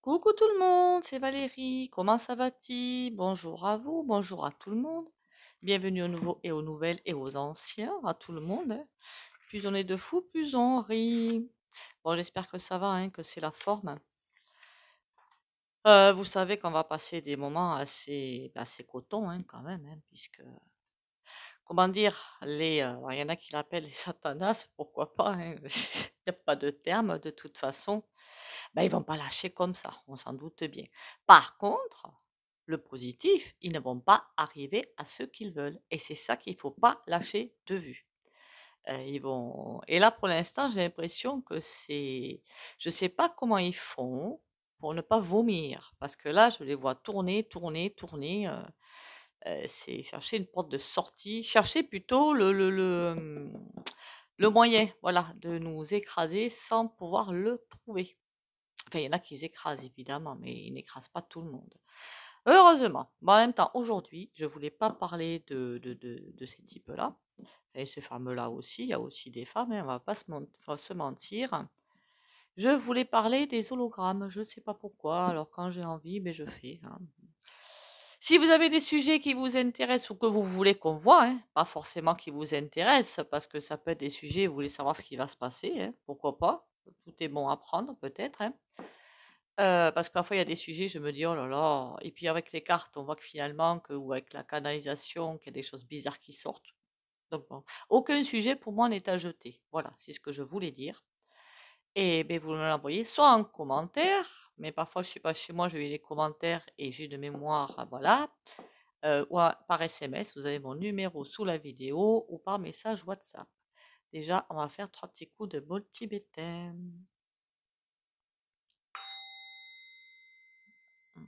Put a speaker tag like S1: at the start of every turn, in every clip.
S1: Coucou tout le monde, c'est Valérie. Comment ça va-t-il? Bonjour à vous, bonjour à tout le monde. Bienvenue aux nouveaux et aux nouvelles et aux anciens, à tout le monde, hein. Plus on est de fous, plus on rit. Bon, j'espère que ça va, hein, que c'est la forme. Vous savez qu'on va passer des moments assez coton, hein, quand même, hein, puisque, comment dire, il y en a qui l'appellent les satanas, pourquoi pas, hein. Il n'y a pas de terme de toute façon. Ben, ils vont pas lâcher comme ça, on s'en doute bien. Par contre, le positif, ils ne vont pas arriver à ce qu'ils veulent. Et c'est ça qu'il faut pas lâcher de vue. Ils vont. Et là, pour l'instant, j'ai l'impression que c'est. Je sais pas comment ils font pour ne pas vomir, parce que là, je les vois tourner, tourner, tourner. C'est chercher une porte de sortie, chercher plutôt le moyen, voilà, de nous écraser sans pouvoir le trouver. Enfin, il y en a qui écrasent évidemment, mais ils n'écrasent pas tout le monde. Heureusement. Mais en même temps, aujourd'hui, je voulais pas parler de ces types-là. Et ces femmes-là aussi, il y a aussi des femmes, hein, on va pas se mentir. Je voulais parler des hologrammes, je ne sais pas pourquoi, alors quand j'ai envie, ben je fais, hein. Si vous avez des sujets qui vous intéressent ou que vous voulez qu'on voit, hein, pas forcément qui vous intéressent, parce que ça peut être des sujets, vous voulez savoir ce qui va se passer, hein, pourquoi pas. Tout est bon à prendre, peut-être, hein. Parce que parfois il y a des sujets, je me dis: «Oh là là» et puis avec les cartes, on voit que finalement que ou avec la canalisation, qu'il y a des choses bizarres qui sortent. Donc bon, aucun sujet pour moi n'est à jeter. Voilà, c'est ce que je voulais dire et beh, vous me l'envoyez soit en commentaire, mais parfois je suis pas chez moi, je lis les commentaires et j'ai de mémoire, voilà, ou par SMS, vous avez mon numéro sous la vidéo ou par message WhatsApp. Déjà, on va faire 3 petits coups de bol tibétain. Mmh.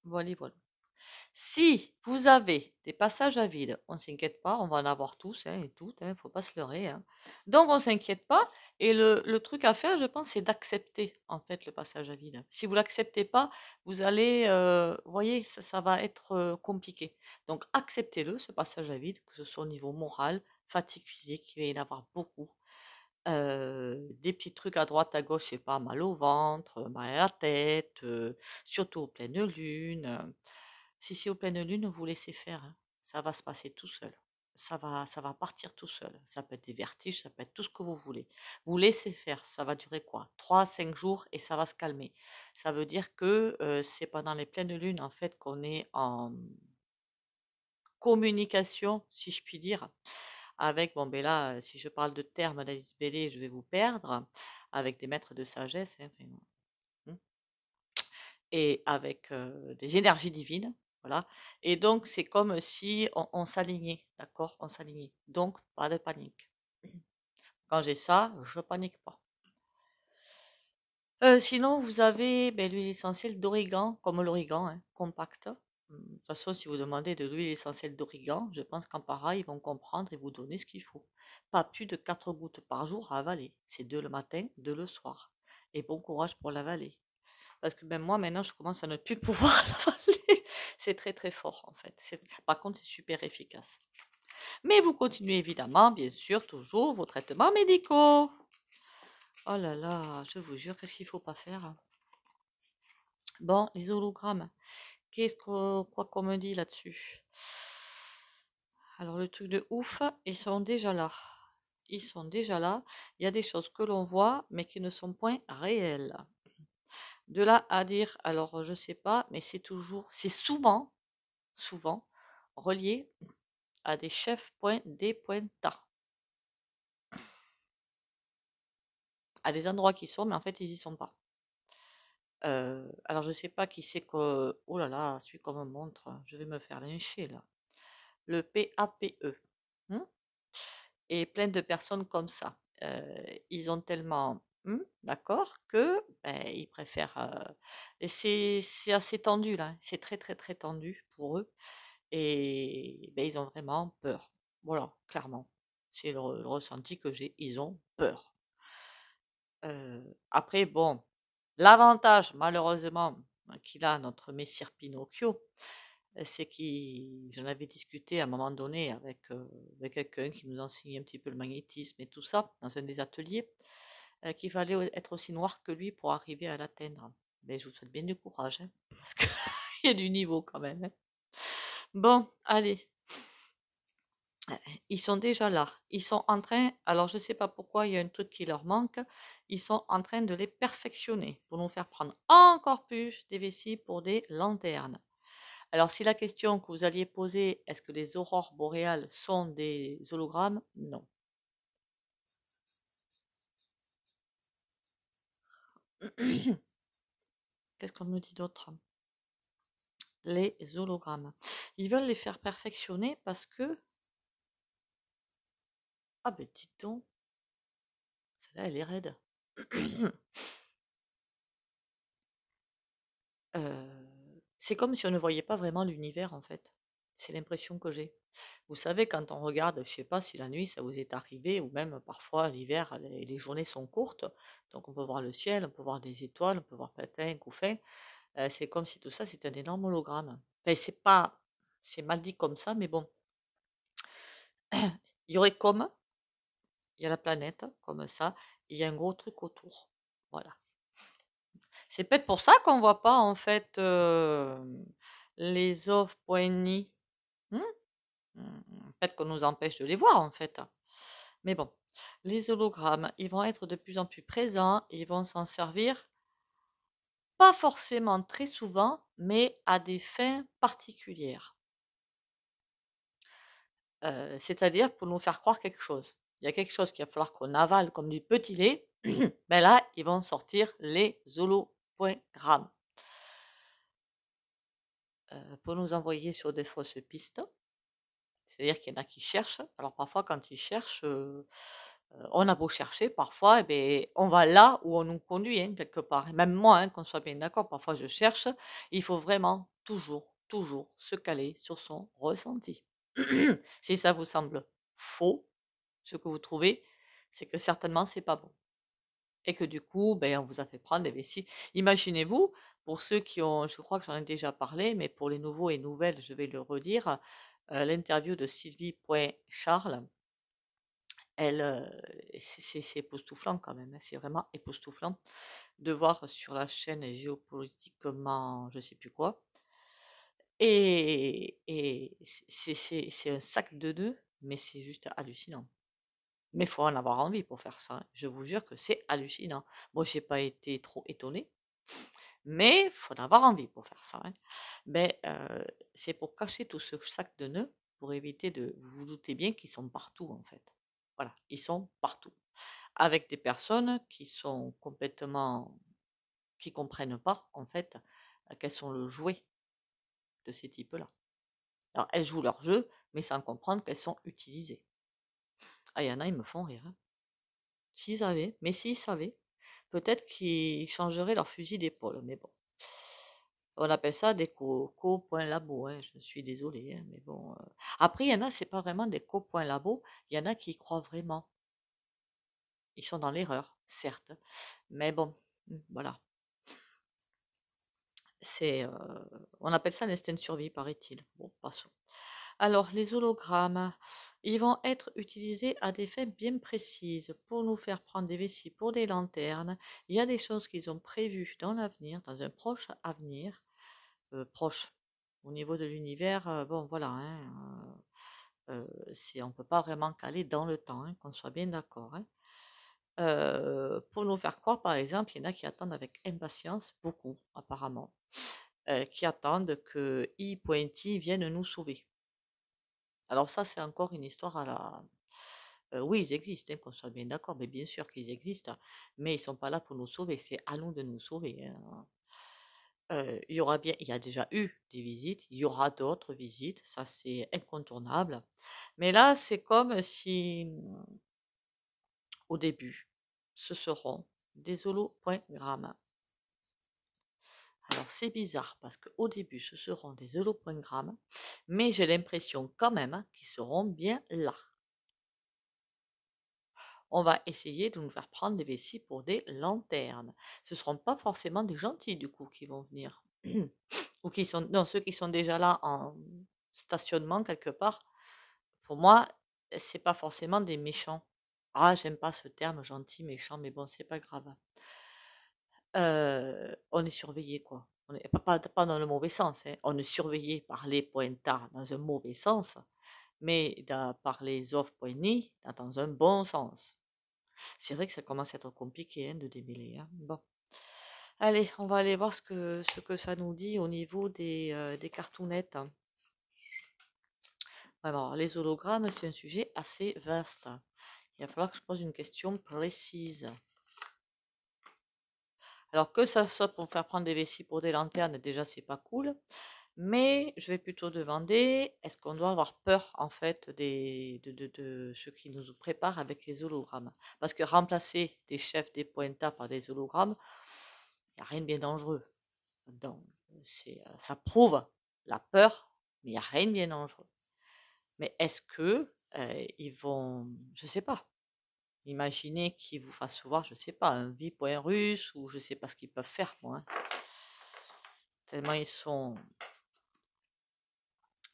S1: Voilà, voilà. Si vous avez des passages à vide, on s'inquiète pas, on va en avoir tous, hein, et toutes, hein, faut pas se leurrer, hein. Donc on s'inquiète pas et le truc à faire, je pense, c'est d'accepter, en fait, le passage à vide. Si vous l'acceptez pas, vous allez, vous voyez, ça va être, compliqué. Donc acceptez-le, ce passage à vide, que ce soit au niveau moral, fatigue physique, il va y en avoir beaucoup. Des petits trucs à droite, à gauche, je sais pas, mal au ventre, mal à la tête, surtout aux pleines lunes. Si c'est aux pleines lunes, vous laissez faire, hein. Ça va se passer tout seul. Ça va partir tout seul. Ça peut être des vertiges, ça peut être tout ce que vous voulez. Vous laissez faire. Ça va durer quoi? 3 à 5 jours et ça va se calmer. Ça veut dire que c'est pendant les pleines lunes, en fait, qu'on est en communication, si je puis dire, avec, bon, ben là, si je parle de termes d'Alice Bellé, je vais vous perdre, avec des maîtres de sagesse, hein, enfin, et avec des énergies divines, voilà. Et donc, c'est comme si on s'alignait, d'accord? On s'alignait. Donc, pas de panique. Quand j'ai ça, je panique pas. Sinon, vous avez ben, l'huile essentielle d'origan, comme l'origan, hein, compact. De toute façon, si vous demandez de l'huile essentielle d'origan, je pense qu'en pareil, ils vont comprendre et vous donner ce qu'il faut. Pas plus de 4 gouttes par jour à avaler. C'est 2 le matin, 2 le soir. Et bon courage pour l'avaler. Parce que même moi, maintenant, je commence à ne plus pouvoir l'avaler. C'est très très fort en fait. Par contre, c'est super efficace. Mais vous continuez évidemment, bien sûr, toujours vos traitements médicaux. Oh là là, je vous jure, qu'est-ce qu'il faut pas faire, hein. Bon, les hologrammes, quoi qu'on me dit là-dessus? Alors, le truc de ouf, ils sont déjà là. Ils sont déjà là. Il y a des choses que l'on voit, mais qui ne sont point réelles. De là à dire, alors je sais pas, mais c'est souvent relié à des chefs point des pointas, à des endroits qui sont, mais en fait ils y sont pas. Alors je sais pas qui c'est que, oh là là, celui qu'on me montre, je vais me faire lyncher là. Le PAPE, hein, et plein de personnes comme ça. Ils ont tellement, d'accord, que ben, ils préfèrent. Et c'est assez tendu là, c'est très très très tendu pour eux. Et ben, ils ont vraiment peur. Voilà, clairement. C'est le ressenti que j'ai. Ils ont peur. Après, bon, l'avantage, malheureusement, qu'il a notre messire Pinocchio, c'est que j'en avais discuté à un moment donné avec quelqu'un qui nous enseignait un petit peu le magnétisme et tout ça, dans un des ateliers, qu'il fallait être aussi noir que lui pour arriver à l'atteindre. Mais je vous souhaite bien du courage, hein, parce qu'il y a du niveau quand même. Hein. Bon, allez, ils sont déjà là. Ils sont en train, alors je sais pas pourquoi, il y a un truc qui leur manque. Ils sont en train de les perfectionner pour nous faire prendre encore plus des vessies pour des lanternes. Alors, si la question que vous alliez poser, est-ce que les aurores boréales sont des hologrammes? Non. Qu'est-ce qu'on me dit d'autre? Les hologrammes. Ils veulent les faire perfectionner parce que... Ah ben, dites donc, celle-là, elle est raide. C'est comme si on ne voyait pas vraiment l'univers, en fait. C'est l'impression que j'ai. Vous savez, quand on regarde, je sais pas si la nuit ça vous est arrivé, ou même parfois l'hiver, les journées sont courtes, donc on peut voir le ciel, on peut voir des étoiles, on peut voir plein de couffins. C'est comme si tout ça c'était un énorme hologramme. Enfin, c'est pas, c'est mal dit comme ça, mais bon, il y aurait comme, il y a la planète, comme ça, et il y a un gros truc autour. Voilà. C'est peut-être pour ça qu'on voit pas en fait les ov.ni. Hmm. Peut-être qu'on nous empêche de les voir en fait. Mais bon, les hologrammes, ils vont être de plus en plus présents, et ils vont s'en servir pas forcément très souvent, mais à des fins particulières. C'est-à-dire pour nous faire croire quelque chose. Il y a quelque chose qu'il va falloir qu'on avale comme du petit lait. Ben là, ils vont sortir les hologrammes pour nous envoyer sur des fausses pistes. C'est-à-dire qu'il y en a qui cherchent. Alors parfois, quand ils cherchent, on a beau chercher, parfois, eh ben, on va là où on nous conduit, hein, quelque part. Et même moi, hein, qu'on soit bien d'accord, parfois je cherche. Il faut vraiment toujours se caler sur son ressenti. Si ça vous semble faux, ce que vous trouvez, c'est que certainement c'est pas bon. Et que du coup, ben, on vous a fait prendre des vessies. Imaginez-vous, pour ceux qui ont, je crois que j'en ai déjà parlé, mais pour les nouveaux et nouvelles, je vais le redire, l'interview de Sylvie.Charles, elle, c'est époustouflant quand même, hein, c'est vraiment époustouflant de voir sur la chaîne géopolitiquement, je sais plus quoi. Et c'est un sac de nœuds, mais c'est juste hallucinant. Mais il faut en avoir envie pour faire ça, hein. Je vous jure que c'est hallucinant. Moi, j'ai pas été trop étonnée, mais il faut en avoir envie pour faire ça, hein. Ben, c'est pour cacher tout ce sac de nœuds, pour éviter de... Vous vous doutez bien qu'ils sont partout, en fait. Voilà, ils sont partout. Avec des personnes qui sont complètement... qui comprennent pas, en fait, qu'elles sont le jouet de ces types-là. Alors, elles jouent leur jeu, mais sans comprendre qu'elles sont utilisées. Ah, il y en a, ils me font rire, hein. S'ils savaient, mais s'ils savaient, peut-être qu'ils changeraient leur fusil d'épaule, mais bon. On appelle ça des co-points-labo, hein, je suis désolée, hein, mais bon. Après, il y en a, c'est pas vraiment des co-points-labo, il y en a qui y croient vraiment. Ils sont dans l'erreur, certes, mais bon, voilà. C'est, on appelle ça l'instinct de survie, paraît-il. Bon, passons. Alors, les hologrammes, ils vont être utilisés à des fins bien précises pour nous faire prendre des vessies pour des lanternes. Il y a des choses qu'ils ont prévues dans l'avenir, dans un proche avenir, proche au niveau de l'univers. Bon, voilà, hein, on ne peut pas vraiment caler dans le temps, hein, qu'on soit bien d'accord, hein. Pour nous faire croire, par exemple, il y en a qui attendent avec impatience, beaucoup apparemment, qui attendent que I.T vienne nous sauver. Alors ça, c'est encore une histoire à la... oui, ils existent, hein, qu'on soit bien d'accord, mais bien sûr qu'ils existent, mais ils sont pas là pour nous sauver, c'est à nous de nous sauver, hein. Il y aura bien, il y a déjà eu des visites, il y aura d'autres visites, ça c'est incontournable. Mais là, c'est comme si, au début, ce seront des hologrammes. Alors c'est bizarre parce qu'au début, ce seront des hologrammes, mais j'ai l'impression quand même qu'ils seront bien là. On va essayer de nous faire prendre des vessies pour des lanternes. Ce ne seront pas forcément des gentils du coup qui vont venir. ou qui sont, non, ceux qui sont déjà là en stationnement quelque part, pour moi, c'est pas forcément des méchants. Ah, j'aime pas ce terme gentil, méchant, mais bon, c'est pas grave. On est surveillé, quoi. On est, pas dans le mauvais sens, hein. On est surveillé par les pointards dans un mauvais sens, mais par les off-poignets dans un bon sens. C'est vrai que ça commence à être compliqué, hein, de démêler, hein. Bon. Allez, on va aller voir ce que ça nous dit au niveau des cartounettes, hein. Alors, les hologrammes, c'est un sujet assez vaste. Il va falloir que je pose une question précise. Alors que ça soit pour faire prendre des vessies pour des lanternes, déjà c'est pas cool. Mais je vais plutôt demander, est-ce qu'on doit avoir peur en fait de ce qui nous prépare avec les hologrammes? Parce que remplacer des chefs des pointas par des hologrammes, il n'y a rien de bien dangereux. Donc, ça prouve la peur, mais il n'y a rien de bien dangereux. Mais est-ce que ils vont, je sais pas, imaginez qu'ils vous fassent voir, je sais pas, un point russe ou je sais pas ce qu'ils peuvent faire, moi, hein. Tellement ils sont.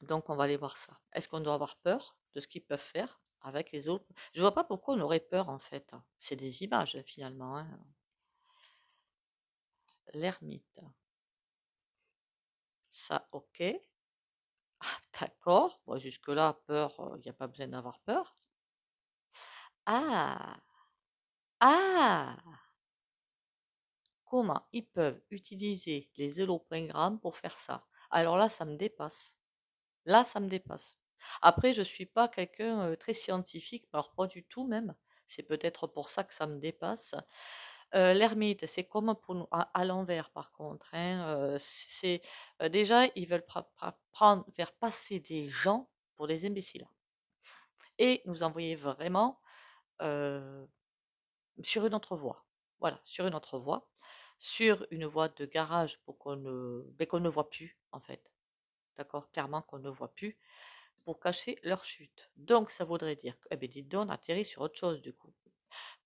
S1: Donc on va aller voir ça. Est-ce qu'on doit avoir peur de ce qu'ils peuvent faire avec les autres? Je vois pas pourquoi on aurait peur en fait. C'est des images finalement, hein. L'ermite. Ça, ok. D'accord. Bon, jusque-là, peur, il n'y a pas besoin d'avoir peur. Ah! Ah! Comment ils peuvent utiliser les holoprogrammes pour faire ça? Alors là, ça me dépasse. Là, ça me dépasse. Après, je suis pas quelqu'un très scientifique, alors pas du tout même. C'est peut-être pour ça que ça me dépasse. L'ermite, c'est comme pour nous, à l'envers par contre, hein. C'est déjà, ils veulent faire passer des gens pour des imbéciles et nous envoyer vraiment euh, sur une autre voie. Voilà, sur une autre voie, sur une voie de garage pour qu'on ne voit plus en fait. D'accord, clairement qu'on ne voit plus pour cacher leur chute. Donc ça voudrait dire que, eh bien, dites donc, on atterrit sur autre chose du coup.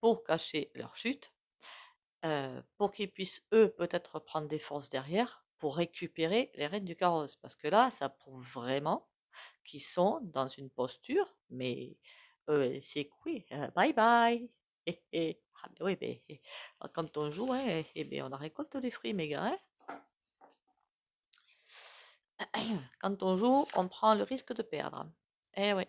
S1: Pour cacher leur chute, pour qu'ils puissent, eux, peut-être prendre des forces derrière pour récupérer les rênes du carrosse. Parce que là, ça prouve vraiment qu'ils sont dans une posture, mais c'est quoi? Bye bye. Ah, mais oui, mais quand on joue, hein, eh bien, on en récolte les fruits, mes gars, hein. Quand on joue, on prend le risque de perdre. Eh oui.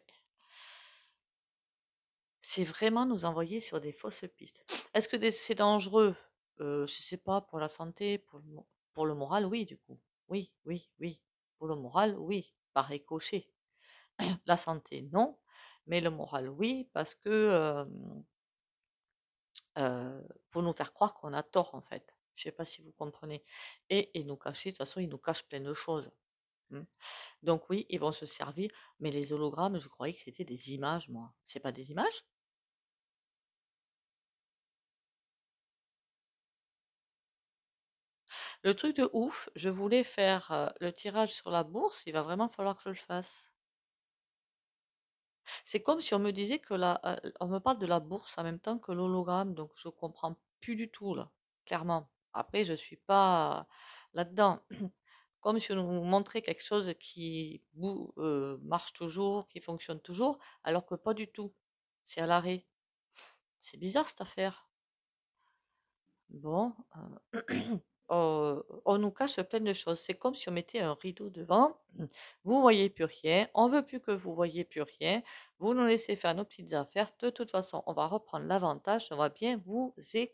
S1: C'est vraiment nous envoyer sur des fausses pistes. Est-ce que c'est dangereux? Je sais pas, pour la santé, pour le moral, oui, du coup. Oui, oui, oui. Pour le moral, oui, par ricochet. La santé, non, mais le moral, oui, parce que pour nous faire croire qu'on a tort, en fait. Je sais pas si vous comprenez. Et nous cacher, de toute façon, ils nous cachent plein de choses, hein. Donc oui, ils vont se servir, mais les hologrammes, je croyais que c'était des images, moi. C'est pas des images? Le truc de ouf, je voulais faire le tirage sur la bourse, il va vraiment falloir que je le fasse. C'est comme si on me disait que on me parle de la bourse en même temps que l'hologramme, donc je comprends plus du tout là, clairement. Après, je suis pas là-dedans. Comme si on nous montrait quelque chose qui marche toujours, qui fonctionne toujours, alors que pas du tout. C'est à l'arrêt. C'est bizarre cette affaire. Bon, on nous cache plein de choses. C'est comme si on mettait un rideau devant. Vous voyez plus rien. On veut plus que vous voyez plus rien. Vous nous laissez faire nos petites affaires. De toute façon, on va reprendre l'avantage. On va bien vous z.cra.z.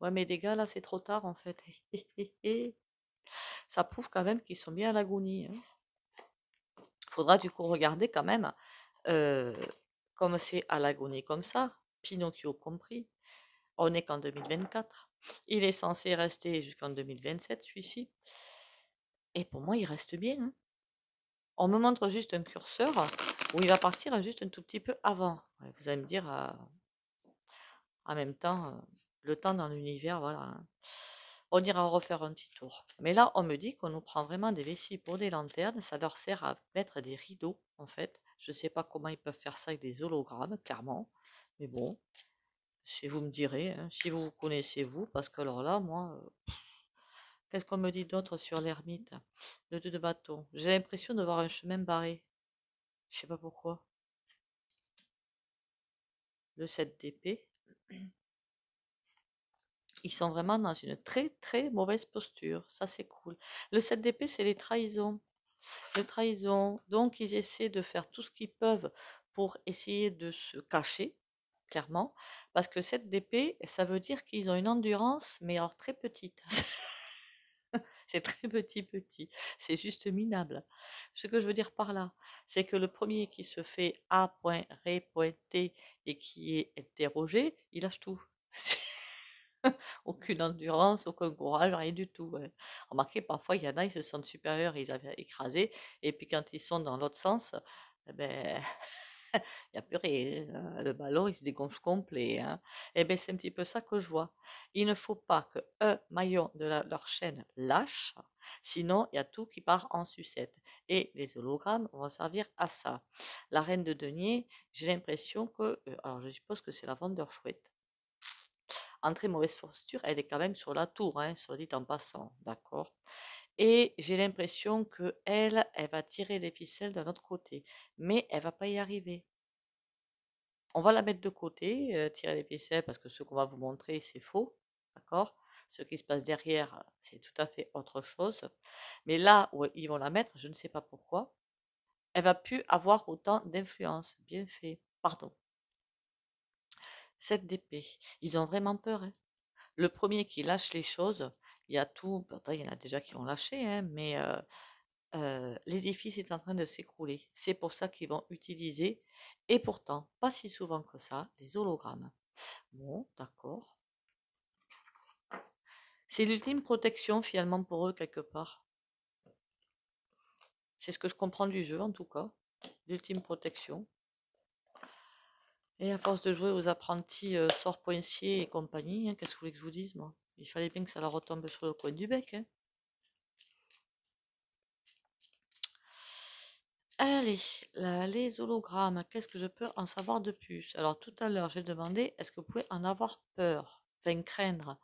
S1: Ouais, mais les gars, là, c'est trop tard en fait. Ça prouve quand même qu'ils sont bien à l'agonie, hein. Faudra du coup regarder quand même euh, comme c'est à l'agonie comme ça, Pinocchio compris. On n'est qu'en 2024. Il est censé rester jusqu'en 2027, celui-ci. Et pour moi, il reste bien, hein. On me montre juste un curseur où il va partir juste un tout petit peu avant. Ouais, vous allez me dire, en même temps, le temps dans l'univers, voilà, hein. On ira refaire un petit tour. Mais là, on me dit qu'on nous prend vraiment des vessies pour des lanternes. Ça leur sert à mettre des rideaux, en fait. Je ne sais pas comment ils peuvent faire ça avec des hologrammes, clairement. Mais bon, si vous me direz, hein, si vous vous connaissez vous, parce que alors là, moi, Qu'est-ce qu'on me dit d'autre sur l'ermite? Le 2 de bâton. J'ai l'impression de voir un chemin barré. Je sais pas pourquoi. Le 7 d'épée. Ils sont vraiment dans une très très mauvaise posture. Ça, c'est cool. Le 7 d'épée, c'est les trahisons. Les trahisons. Donc, ils essaient de faire tout ce qu'ils peuvent pour essayer de se cacher, clairement. Parce que 7 d'épée, ça veut dire qu'ils ont une endurance, mais alors très petite. C'est très petit, petit. C'est juste minable. Ce que je veux dire par là, c'est que le premier qui se fait A.Ré.T et qui est interrogé, il lâche tout. Aucune endurance, aucun courage, rien du tout. Ouais. Remarquez, parfois, il y en a, ils se sentent supérieurs, ils avaient écrasé, et puis quand ils sont dans l'autre sens, eh ben, il n'y a plus rien. Le ballon, il se dégonfle complet. Hein. Et ben, c'est un petit peu ça que je vois. Il ne faut pas que un maillon de leur chaîne lâche, sinon il y a tout qui part en sucette. Et les hologrammes vont servir à ça. La reine de denier, j'ai l'impression que, alors je suppose que c'est la vendeur chouette. En très mauvaise posture, elle est quand même sur la tour, hein, soit dit en passant, d'accord. Et j'ai l'impression que elle va tirer les ficelles d'un autre côté, mais elle va pas y arriver. On va la mettre de côté, tirer les ficelles, parce que ce qu'on va vous montrer, c'est faux, d'accord? Ce qui se passe derrière, c'est tout à fait autre chose. Mais là où ils vont la mettre, je ne sais pas pourquoi, elle va plus avoir autant d'influence. Bien fait. Pardon. Cette d'épée. Ils ont vraiment peur, hein. Le premier qui lâche les choses, il y a tout, pourtant il y en a déjà qui ont lâché, hein, mais l'édifice est en train de s'écrouler. C'est pour ça qu'ils vont utiliser, et pourtant, pas si souvent que ça, les hologrammes. Bon, d'accord. C'est l'ultime protection finalement pour eux quelque part. C'est ce que je comprends du jeu en tout cas. L'ultime protection. Et à force de jouer aux apprentis sorts poinciers et compagnie, hein, qu'est-ce que vous voulez que je vous dise moi? Il fallait bien que ça leur retombe sur le coin du bec. Hein. Allez, les hologrammes, qu'est-ce que je peux en savoir de plus? Alors tout à l'heure, j'ai demandé, est-ce que vous pouvez en avoir peur? Enfin, craindre.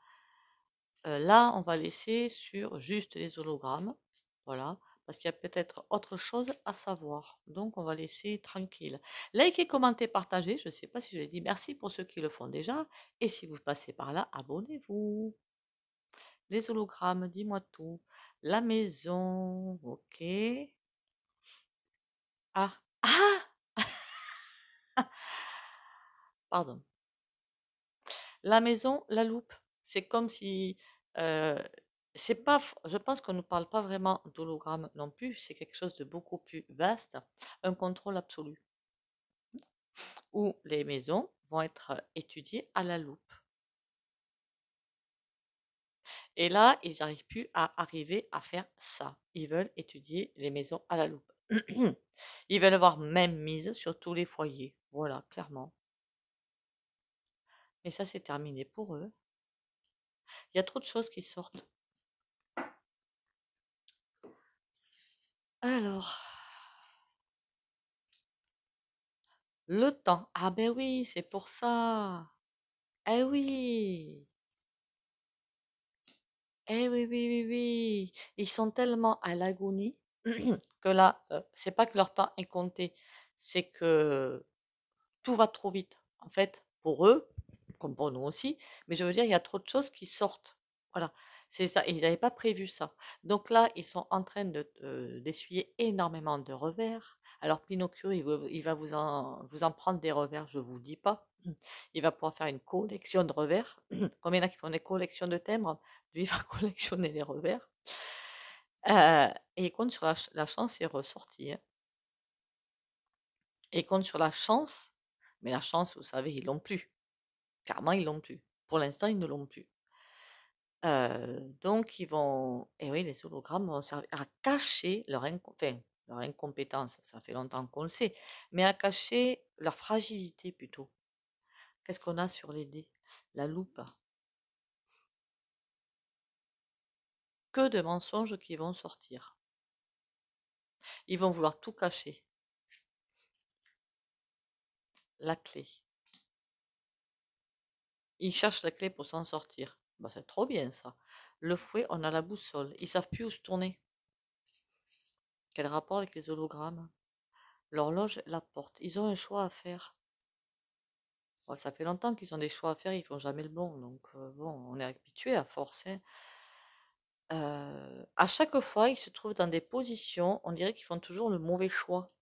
S1: Là, on va laisser sur juste les hologrammes. Voilà. Parce qu'il y a peut-être autre chose à savoir. Donc, on va laisser tranquille. Likez, commentez, partagez. Je ne sais pas si je l'ai dit. Merci pour ceux qui le font déjà. Et si vous passez par là, abonnez-vous. Les hologrammes, dis-moi tout. La maison, ok. Ah, ah! Pardon. La maison, la loupe. C'est comme si c'est pas, je pense qu'on ne parle pas vraiment d'hologramme non plus, c'est quelque chose de beaucoup plus vaste, un contrôle absolu, où les maisons vont être étudiées à la loupe. Et là, ils n'arrivent plus à arriver à faire ça. Ils veulent étudier les maisons à la loupe. Ils veulent avoir même mise sur tous les foyers. Voilà, clairement. Et ça, c'est terminé pour eux. Il y a trop de choses qui sortent. Alors, le temps. Ah ben oui, c'est pour ça. Eh oui. Eh oui, oui, oui, oui. Ils sont tellement à l'agonie que là, c'est pas que leur temps est compté, c'est que tout va trop vite. En fait, pour eux, comme pour nous aussi, mais je veux dire, il y a trop de choses qui sortent. Voilà, c'est ça. Et ils n'avaient pas prévu ça. Donc là, ils sont en train d'essuyer énormément de revers. Alors Pinocchio, il va vous en prendre des revers, je vous dis pas. Il va pouvoir faire une collection de revers. Combien il y en a qui font des collections de timbres? Lui, il va collectionner les revers. Et il compte sur la chance, il est ressorti. Hein. Et il compte sur la chance, mais la chance, vous savez, ils l'ont plus. Clairement, ils l'ont plus. Pour l'instant, ils ne l'ont plus. Donc, ils vont. Et oui, les hologrammes vont servir à cacher enfin, leur incompétence, ça fait longtemps qu'on le sait, mais à cacher leur fragilité plutôt. Qu'est-ce qu'on a sur les dés? La loupe. Que de mensonges qui vont sortir. Ils vont vouloir tout cacher. La clé. Ils cherchent la clé pour s'en sortir. Bah, c'est trop bien ça. Le fouet, on a la boussole. Ils savent plus où se tourner. Quel rapport avec les hologrammes? L'horloge, la porte. Ils ont un choix à faire. Bon, ça fait longtemps qu'ils ont des choix à faire, ils font jamais le bon. Donc, bon, on est habitué à force, hein. À chaque fois, ils se trouvent dans des positions, on dirait qu'ils font toujours le mauvais choix.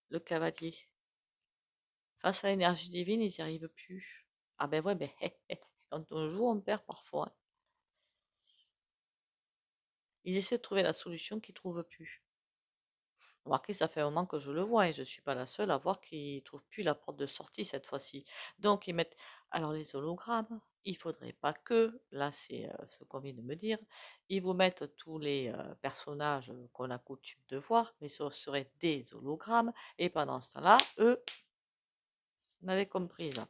S1: Le cavalier. Face à l'énergie divine, ils n'y arrivent plus. Ah ben ouais, ben, quand on joue, on perd parfois, hein. Ils essaient de trouver la solution qu'ils ne trouvent plus. Remarquez, ça fait un moment que je le vois et je ne suis pas la seule à voir qu'ils ne trouvent plus la porte de sortie cette fois-ci. Donc ils mettent, alors les hologrammes, il faudrait pas que, là c'est ce qu'on vient de me dire, ils vous mettent tous les personnages qu'on a coutume de voir, mais ce seraient des hologrammes, et pendant ce temps-là, eux, vous m'avez comprise.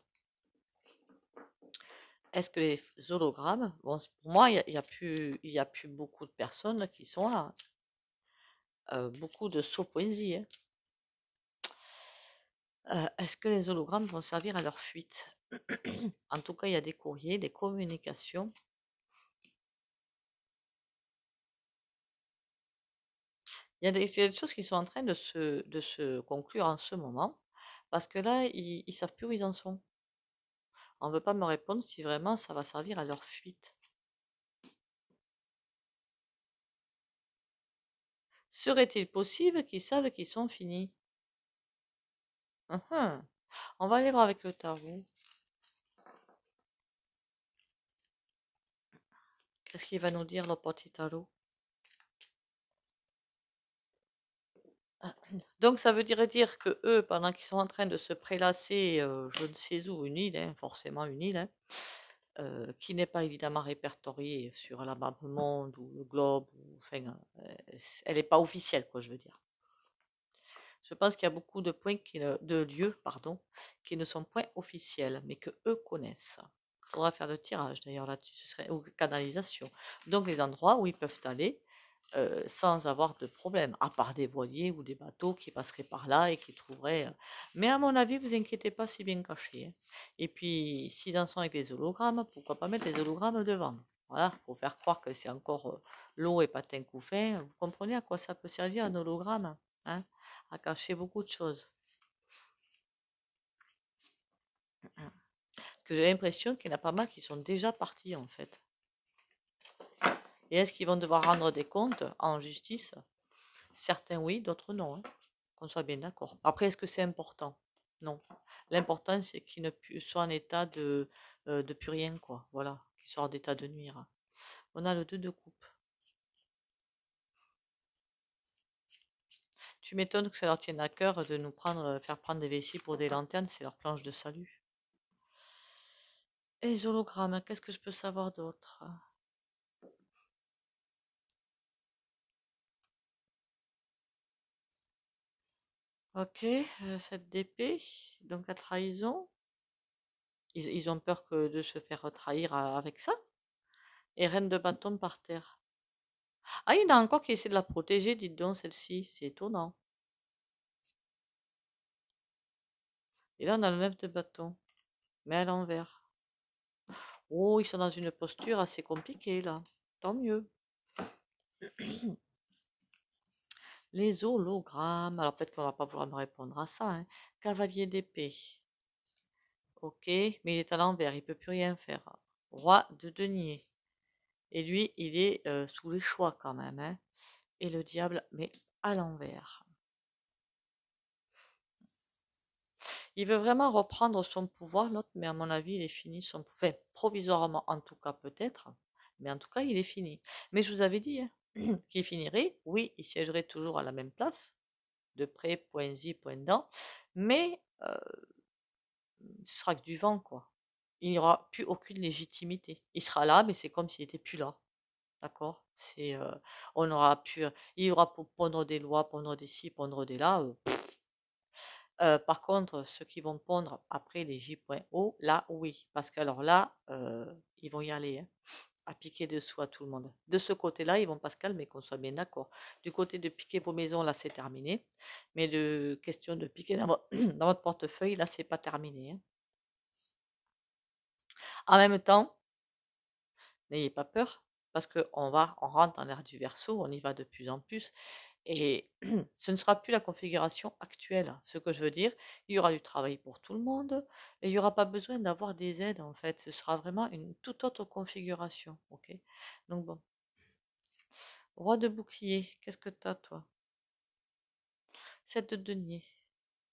S1: Est-ce que les hologrammes, bon, pour moi, il y a plus beaucoup de personnes qui sont là, beaucoup de sots-poésie, hein. Est-ce que les hologrammes vont servir à leur fuite? En tout cas, il y a des courriers, des communications. Il y a des choses qui sont en train de se conclure en ce moment, parce que là, ils savent plus où ils en sont. On ne veut pas me répondre si vraiment ça va servir à leur fuite. Serait-il possible qu'ils savent qu'ils sont finis? Uhum. On va aller voir avec le tarot. Qu'est-ce qu'il va nous dire, le petit tarot? Donc ça veut dire que eux, pendant qu'ils sont en train de se prélasser, je ne sais où, une île, hein, forcément une île, hein, qui n'est pas évidemment répertoriée sur la map monde ou le globe, ou, enfin, elle n'est pas officielle, quoi, je veux dire. Je pense qu'il y a beaucoup de points de lieux, pardon, qui ne sont point officiels, mais que eux connaissent. Il faudra faire le tirage d'ailleurs là-dessus, ce serait ou canalisation. Donc les endroits où ils peuvent aller sans avoir de problème, à part des voiliers ou des bateaux qui passeraient par là et qui trouveraient. Mais à mon avis, vous inquiétez pas, c'est bien caché, hein. Et puis, s'ils en sont avec des hologrammes, pourquoi pas mettre les hologrammes devant? Voilà, pour faire croire que c'est encore l'eau et patin couffin. Vous comprenez à quoi ça peut servir un hologramme, hein, à cacher beaucoup de choses. Parce que j'ai l'impression qu'il y en a pas mal qui sont déjà partis en fait. Et est-ce qu'ils vont devoir rendre des comptes en justice? Certains oui, d'autres non, hein. Qu'on soit bien d'accord. Après, est-ce que c'est important? Non. L'important, c'est qu'ils ne soient en état de plus rien, quoi. Voilà, qu'ils soient en état de nuire. On a le 2 de coupe. Tu m'étonnes que ça leur tienne à cœur de nous faire prendre des vessies pour des lanternes, c'est leur planche de salut. Et les hologrammes, qu'est-ce que je peux savoir d'autre? Ok, cette d'épée, donc la trahison. Ils ont peur de se faire trahir avec ça. Et reine de bâton par terre. Ah, il y en a encore qui essaient de la protéger, dites donc, celle-ci. C'est étonnant. Et là, on a le 9 de bâton, mais à l'envers. Oh, ils sont dans une posture assez compliquée, là. Tant mieux. Les hologrammes. Alors, peut-être qu'on va pas pouvoir me répondre à ça, hein. Cavalier d'épée. Ok, mais il est à l'envers, il peut plus rien faire. Roi de denier. Et lui, il est sous les choix quand même, hein. Et le diable, mais à l'envers. Il veut vraiment reprendre son pouvoir, l'autre, mais à mon avis, il est fini. Enfin, provisoirement, en tout cas, peut-être. Mais en tout cas, il est fini. Mais je vous avais dit, hein, qu'il finirait. Oui, il siégerait toujours à la même place, de près, point ci, point dent. Mais ce sera que du vent, quoi. Il n'y aura plus aucune légitimité. Il sera là, mais c'est comme s'il n'était plus là. D'accord? On aura pu, il y aura pour pondre des lois, pondre des ci, pondre des là. Par contre, ceux qui vont pondre après les J.O, là, oui. Parce que alors là, ils vont y aller, hein, à piquer dessous à tout le monde. De ce côté-là, ils vont pas se calmer, qu'on soit bien d'accord. Du côté de piquer vos maisons, là, c'est terminé. Mais de question de piquer dans dans votre portefeuille, là, c'est pas terminé, hein. En même temps, N'ayez pas peur, parce qu'on rentre dans l'ère du Verseau, on y va de plus en plus, et ce ne sera plus la configuration actuelle. Ce que je veux dire, il y aura du travail pour tout le monde, et il n'y aura pas besoin d'avoir des aides, en fait. Ce sera vraiment une toute autre configuration, ok? Donc bon. Roi de bouclier, qu'est-ce que t'as, toi? 7 de denier.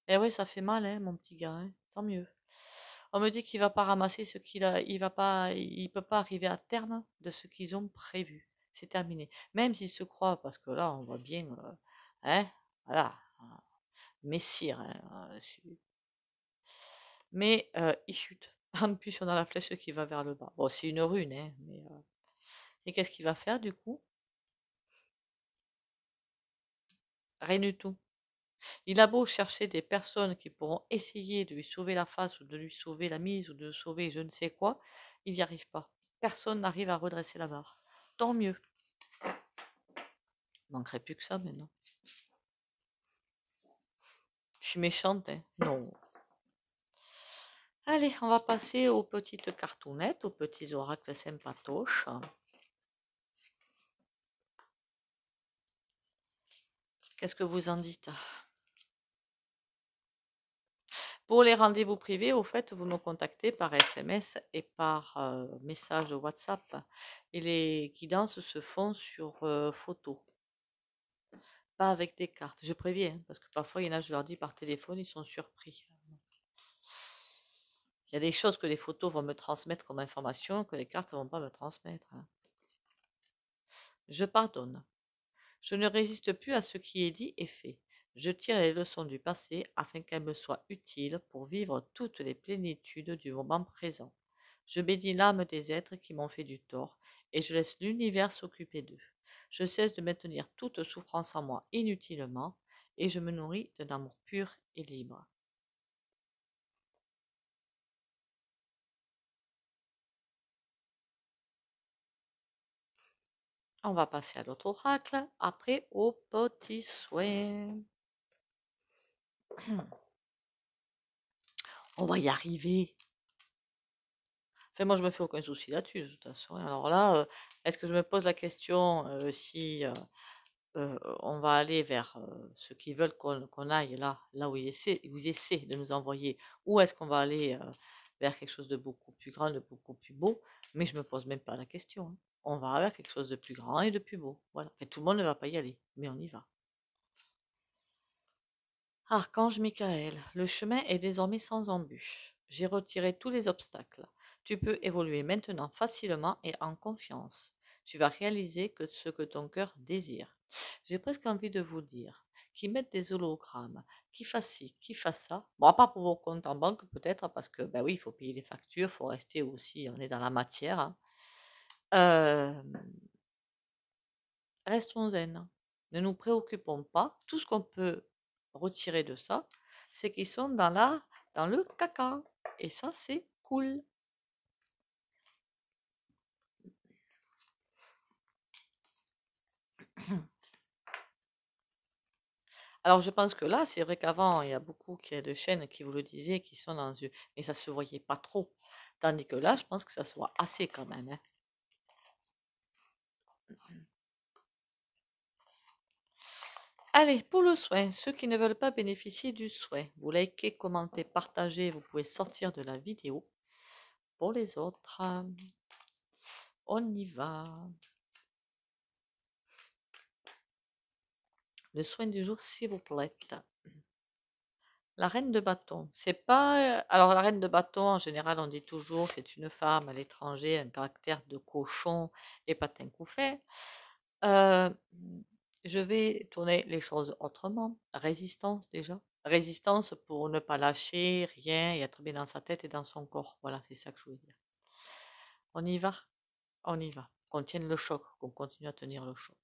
S1: Eh ouais, ça fait mal, hein, mon petit gars, hein. Tant mieux. On me dit qu'il va pas ramasser ce qu'il a, il va pas, il peut pas arriver à terme de ce qu'ils ont prévu. C'est terminé. Même s'il se croit, parce que là, on voit bien, hein, voilà, messire, hein, mais il chute. En plus, on a la flèche qui va vers le bas. Bon, c'est une rune, hein, mais et qu'est-ce qu'il va faire du coup? Rien du tout. Il a beau chercher des personnes qui pourront essayer de lui sauver la face ou de lui sauver la mise ou de sauver je ne sais quoi, il n'y arrive pas. Personne n'arrive à redresser la barre. Tant mieux. Il manquerait plus que ça maintenant. Je suis méchante, hein? Non. Allez, on va passer aux petites cartounettes, aux petits oracles sympatoches. Qu'est-ce que vous en dites? Pour les rendez-vous privés, au fait, vous me contactez par SMS et par message WhatsApp. Et les guidances se font sur photo, pas avec des cartes. Je préviens, hein, parce que parfois, il y en a, je leur dis par téléphone, ils sont surpris. Il y a des choses que les photos vont me transmettre comme information que les cartes ne vont pas me transmettre, hein. Je pardonne. Je ne résiste plus à ce qui est dit et fait. Je tire les leçons du passé afin qu'elles me soient utiles pour vivre toutes les plénitudes du moment présent. Je bénis l'âme des êtres qui m'ont fait du tort et je laisse l'univers s'occuper d'eux. Je cesse de maintenir toute souffrance en moi inutilement et je me nourris d'un amour pur et libre. On va passer à l'autre oracle, après au petit soin. On va y arriver. Enfin, moi, je me fais aucun souci là-dessus, de toute façon. Alors là, est-ce que je me pose la question si on va aller vers ceux qui veulent qu'on aille là où ils essaient de nous envoyer, ou est-ce qu'on va aller vers quelque chose de beaucoup plus grand, de beaucoup plus beau? Mais je me pose même pas la question, hein. On va vers quelque chose de plus grand et de plus beau. Voilà. Et tout le monde ne va pas y aller, mais on y va. Archange Michael, le chemin est désormais sans embûche. J'ai retiré tous les obstacles. Tu peux évoluer maintenant facilement et en confiance. Tu vas réaliser que ce que ton cœur désire. J'ai presque envie de vous dire qu'ils mettent des hologrammes, qu'ils fassent ci, qu'ils fassent ça. Bon, à part pour vos comptes en banque peut-être, parce que ben oui, il faut payer les factures, il faut rester aussi, on est dans la matière, hein. Euh, Restons zen. Ne nous préoccupons pas. Tout ce qu'on peut retirer de ça, c'est qu'ils sont dans le caca. Et ça, c'est cool. Alors, je pense que là, c'est vrai qu'avant, il y a beaucoup de chaînes qui vous le disaient, qui sont dans eux, mais ça se voyait pas trop. Tandis que là, je pense que ça se voit assez quand même, hein. Allez, pour le soin, ceux qui ne veulent pas bénéficier du soin, vous likez, commentez, partagez, vous pouvez sortir de la vidéo. Pour les autres, on y va. Le soin du jour, s'il vous plaît. La reine de bâton, c'est pas. Alors, la reine de bâton, en général, on dit toujours c'est une femme à l'étranger, un caractère de cochon et patin fait. Euh, je vais tourner les choses autrement. Résistance, déjà. Résistance pour ne pas lâcher rien et être bien dans sa tête et dans son corps. Voilà, c'est ça que je voulais dire. On y va? On y va. Qu'on tienne le choc, qu'on continue à tenir le choc.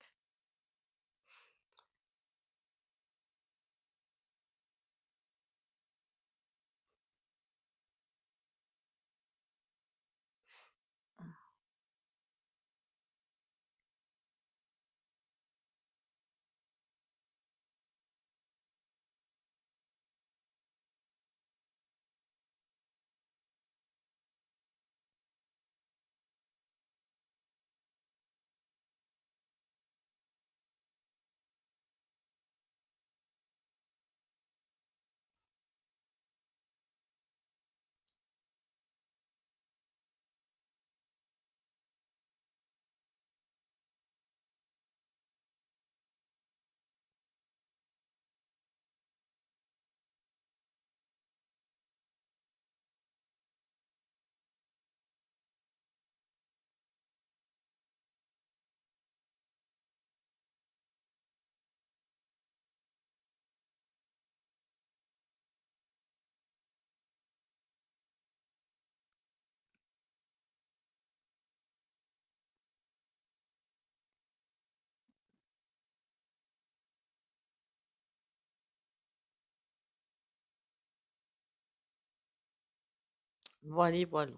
S1: Voilà, voilà.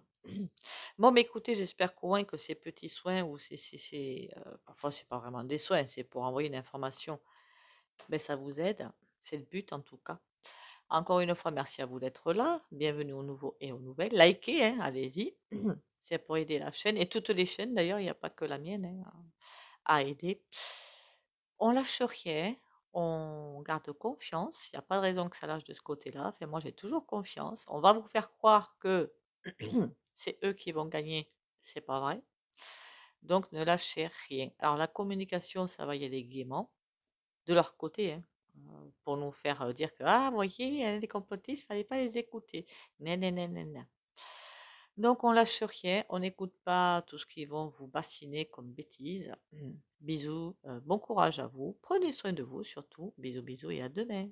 S1: Bon, mais écoutez, j'espère qu'au moins que ces petits soins ou parfois c'est pas vraiment des soins, c'est pour envoyer une information, ben ça vous aide. C'est le but en tout cas. Encore une fois, merci à vous d'être là. Bienvenue aux nouveaux et aux nouvelles. Likez, hein, allez-y. C'est pour aider la chaîne et toutes les chaînes d'ailleurs, il n'y a pas que la mienne hein, à aider. On lâche rien, on garde confiance. Il n'y a pas de raison que ça lâche de ce côté-là. Enfin, moi, j'ai toujours confiance. On va vous faire croire que c'est eux qui vont gagner. C'est pas vrai. Donc, ne lâchez rien. Alors, la communication, ça va y aller gaiement, de leur côté, hein, pour nous faire dire que, ah, vous voyez, les complotistes, fallait pas les écouter. Non, non, non, non, non. Donc, on lâche rien, on n'écoute pas tout ce qu'ils vont vous bassiner comme bêtises. Bisous, bon courage à vous. Prenez soin de vous surtout. Bisous, bisous et à demain.